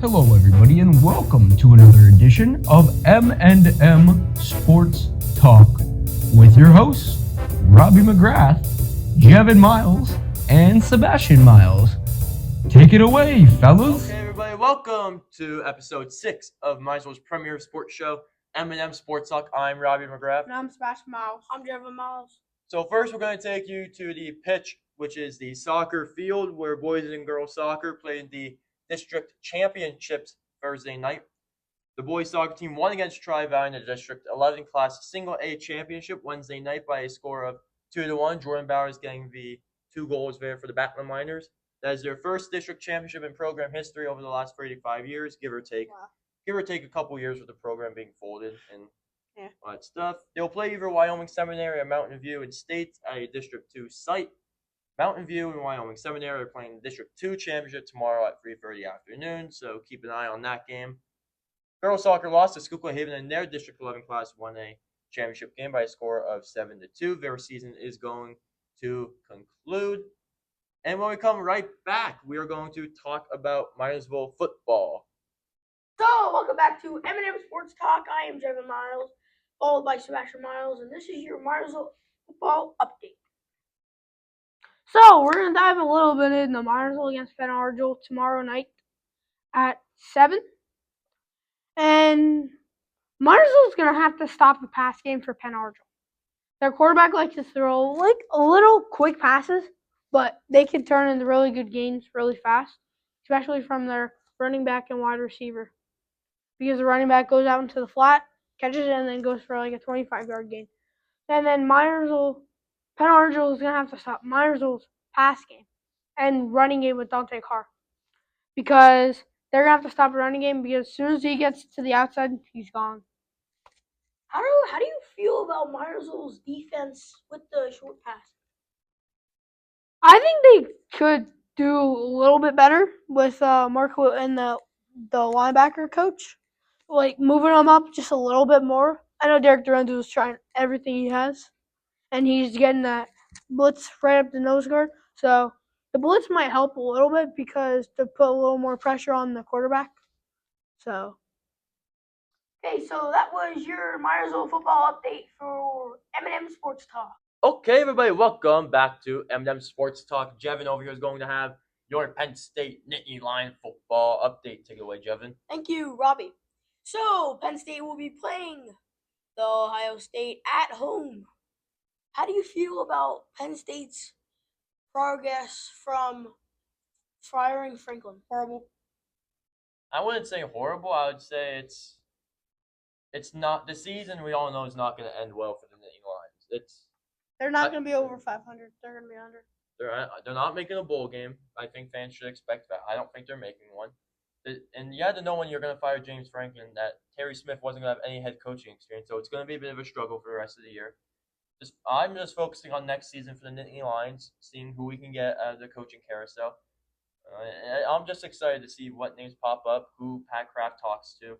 Hello, everybody, and welcome to another edition of M&M Sports Talk with your hosts, Robbie McGrath, Jevin Miles, and Sebastian Miles. Take it away, fellas. Okay, everybody, welcome to episode 6 of Miles' premier sports show, M&M Sports Talk. I'm Robbie McGrath. And I'm Sebastian Miles. I'm Jevin Miles. So first, we're going to take you to the pitch, which is the soccer field where boys and girls soccer played the district championships Thursday night. The boys soccer team won against Tri-Valley in the District 11 Class Single A Championship Wednesday night by a score of 2-1. Jordan Bowers getting the 2 goals there for the Battling Miners. That is their first district championship in program history over the last 35 years, give or take. Wow. Give or take a couple years with the program being folded and all that stuff. They'll play either Wyoming Seminary or Mountain View in state at a District 2 site. Mountain View and Wyoming Seminary are playing the District 2 championship tomorrow at 3:30 afternoon, so keep an eye on that game. Girls soccer lost to Schuylkill Haven in their District 11 Class 1A championship game by a score of 7-2. Their season is going to conclude. And when we come right back, we are going to talk about Minersville football. So, welcome back to M&M Sports Talk. I am Jevin Miles, followed by Sebastian Miles, and this is your Minersville football update. So, we're going to dive a little bit into Minersville against Penn Argyl tomorrow night at 7. And Minersville's going to have to stop the pass game for Penn Argyl. Their quarterback likes to throw a little quick passes, but they can turn into really good gains really fast, especially from their running back and wide receiver. Because the running back goes out into the flat, catches it, and then goes for a 25-yard gain. And then Penn Argyl is going to have to stop Minersville's pass game and running game with Dante Carr. Because they're going to have to stop the running game because as soon as he gets to the outside, he's gone. How do you feel about Minersville's defense with the short pass? I think they could do a little bit better with Mark and the linebacker coach, moving them up just a little bit more. I know Derek Durando is trying everything he has, and he's getting that blitz right up the nose guard. So the blitz might help a little bit because to put a little more pressure on the quarterback. So. Okay, so that was your Minersville football update for M&M Sports Talk. Okay, everybody, welcome back to M&M Sports Talk. Jevin over here is going to have your Penn State Nittany Lion football update. Take it away, Jevin. Thank you, Robbie. So, Penn State will be playing the Ohio State at home. How do you feel about Penn State's progress from firing Franklin? Horrible? I wouldn't say horrible. I would say it's not. The season, we all know, is not going to end well for the Nittany Lions. They're not going to be over 500. They're going to be under. They're not making a bowl game. I think fans should expect that. I don't think they're making one. And you had to know when you're going to fire James Franklin that Terry Smith wasn't going to have any head coaching experience, so it's going to be a bit of a struggle for the rest of the year. I'm just focusing on next season for the Nittany Lions, seeing who we can get out of the coaching carousel. I'm just excited to see what names pop up, who Pat Kraft talks to.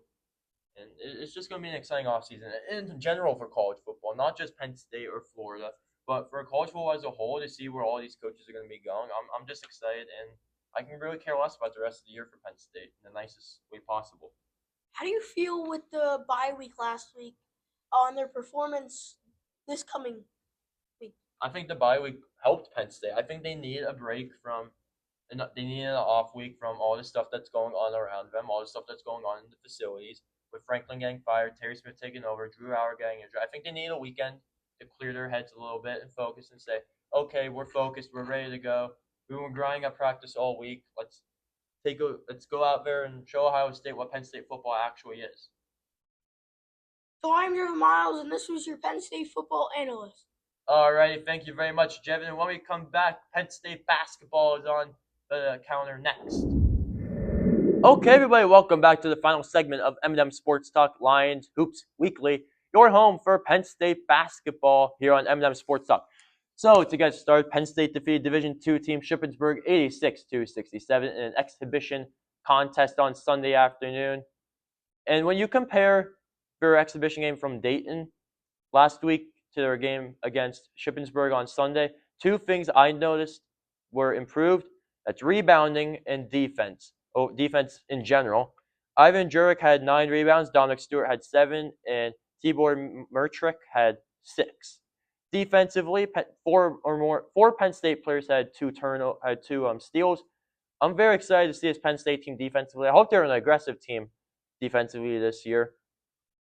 And it's just going to be an exciting offseason in general for college football, not just Penn State or Florida, but for college football as a whole to see where all these coaches are going to be going. I'm just excited, and I can really care less about the rest of the year for Penn State in the nicest way possible. How do you feel with the bye week last week on their performance this coming week? I think the bye week helped Penn State. I think they needed a break they needed an off week from all the stuff that's going on around them, all the stuff that's going on in the facilities, with Franklin getting fired, Terry Smith taking over, Drew Howard getting injured. I think they need a weekend to clear their heads a little bit and focus and say, okay, we're focused, we're ready to go. We were grinding at practice all week. Let's go out there and show Ohio State what Penn State football actually is. So I'm Jevin Miles, and this was your Penn State football analyst. All right, thank you very much, Jevin. And when we come back, Penn State basketball is on the counter next. Okay, everybody, welcome back to the final segment of M&M Sports Talk Lions Hoops Weekly, your home for Penn State basketball here on M&M Sports Talk. So, to get started, Penn State defeated Division II team Shippensburg 86-67 in an exhibition contest on Sunday afternoon. And when you compare their exhibition game from Dayton last week to their game against Shippensburg on Sunday, two things I noticed were improved. That's rebounding and defense. defense in general. Ivan Jurek had 9 rebounds, Dominic Stewart had 7, and Tibor Mertrick had 6. Defensively, four Penn State players had two steals. I'm very excited to see this Penn State team defensively. I hope they're an aggressive team defensively this year.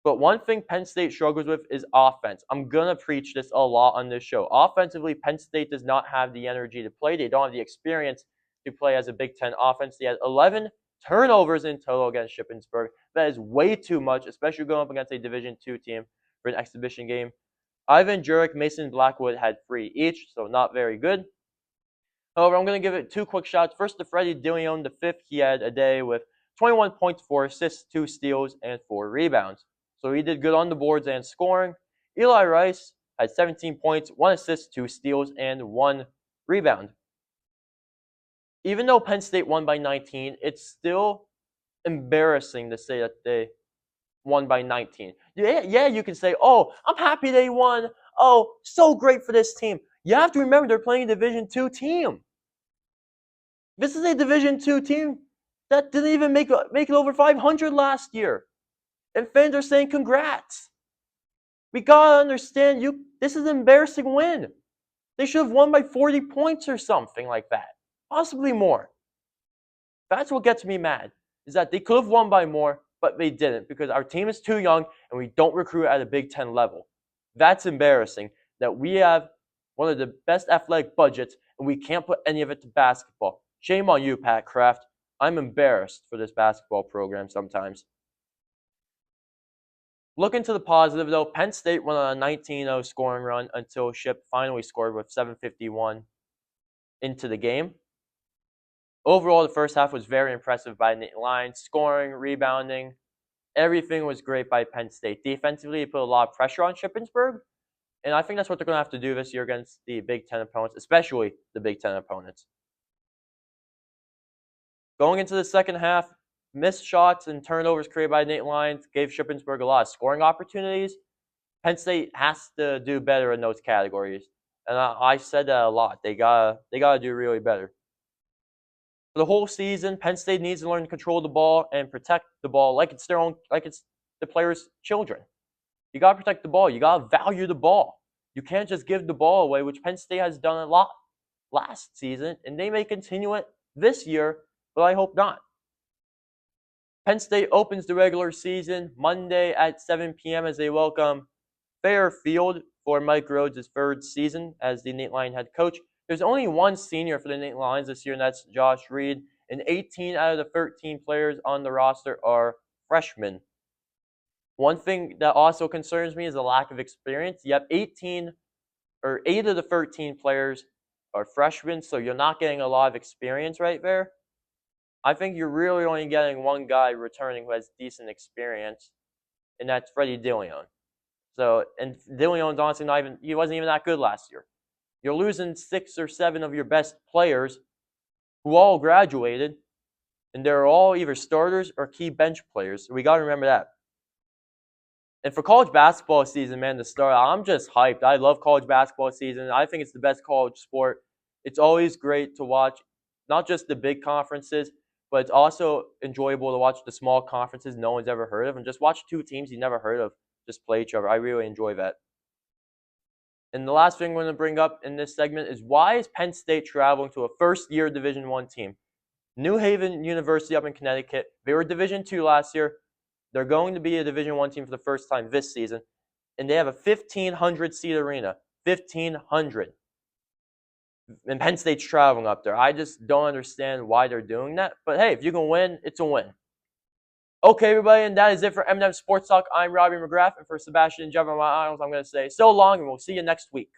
But one thing Penn State struggles with is offense. I'm going to preach this a lot on this show. Offensively, Penn State does not have the energy to play. They don't have the experience to play as a Big Ten offense. They had 11 turnovers in total against Shippensburg. That is way too much, especially going up against a Division II team for an exhibition game. Ivan Jurek, Mason Blackwood had 3 each, so not very good. However, I'm going to give it 2 quick shots. First to Freddie DeLeon, the 5th. He had a day with 21 points, 4 assists, 2 steals, and 4 rebounds. So he did good on the boards and scoring. Eli Rice had 17 points, 1 assist, 2 steals, and 1 rebound. Even though Penn State won by 19, it's still embarrassing to say that they won by 19. Yeah, you can say, oh, I'm happy they won. Oh, so great for this team. You have to remember they're playing a Division II team. This is a Division II team that didn't even make it over 500 last year. And fans are saying congrats. We gotta understand this is an embarrassing win. They should have won by 40 points or something like that. Possibly more. That's what gets me mad, is that they could have won by more, but they didn't because our team is too young and we don't recruit at a Big Ten level. That's embarrassing that we have one of the best athletic budgets and we can't put any of it to basketball. Shame on you, Pat Kraft. I'm embarrassed for this basketball program sometimes. Looking to the positive, though, Penn State went on a 19-0 scoring run until Ship finally scored with 7:51 into the game. Overall, the first half was very impressive by Nittany Lions. Scoring, rebounding, everything was great by Penn State. Defensively, it put a lot of pressure on Shippensburg, and I think that's what they're going to have to do this year against the Big Ten opponents, especially the Big Ten opponents. Going into the second half, missed shots and turnovers created by Nittany Lions gave Shippensburg a lot of scoring opportunities. Penn State has to do better in those categories, and I said that a lot. They gotta do really better. For the whole season, Penn State needs to learn to control the ball and protect the ball like it's the players' children. You gotta protect the ball. You gotta value the ball. You can't just give the ball away, which Penn State has done a lot last season, and they may continue it this year, but I hope not. Penn State opens the regular season Monday at 7 p.m. as they welcome Fairfield for Mike Rhodes' 3rd season as the Nittany Lion head coach. There's only one senior for the Nittany Lions this year, and that's Josh Reed. And 18 out of the 13 players on the roster are freshmen. One thing that also concerns me is the lack of experience. You have 8 of the 13 players are freshmen, so you're not getting a lot of experience right there. I think you're really only getting one guy returning who has decent experience, and that's Freddie DeLeon. And DeLeon's honestly he wasn't even that good last year. You're losing 6 or 7 of your best players who all graduated, and they're all either starters or key bench players. So we got to remember that. And for college basketball season, man, to start, I'm just hyped. I love college basketball season. I think it's the best college sport. It's always great to watch, not just the big conferences, but it's also enjoyable to watch the small conferences no one's ever heard of and just watch 2 teams you never heard of just play each other. I really enjoy that. And the last thing we're going to bring up in this segment is why is Penn State traveling to a first-year Division I team? New Haven University up in Connecticut. They were Division II last year. They're going to be a Division I team for the first time this season. And they have a 1,500-seat arena. 1,500. And Penn State's traveling up there. I just don't understand why they're doing that. But hey, if you can win, it's a win. Okay, everybody, and that is it for M&M Sports Talk. I'm Robbie McGrath, and for Sebastian and Jevon Miles, I'm going to say so long, and we'll see you next week.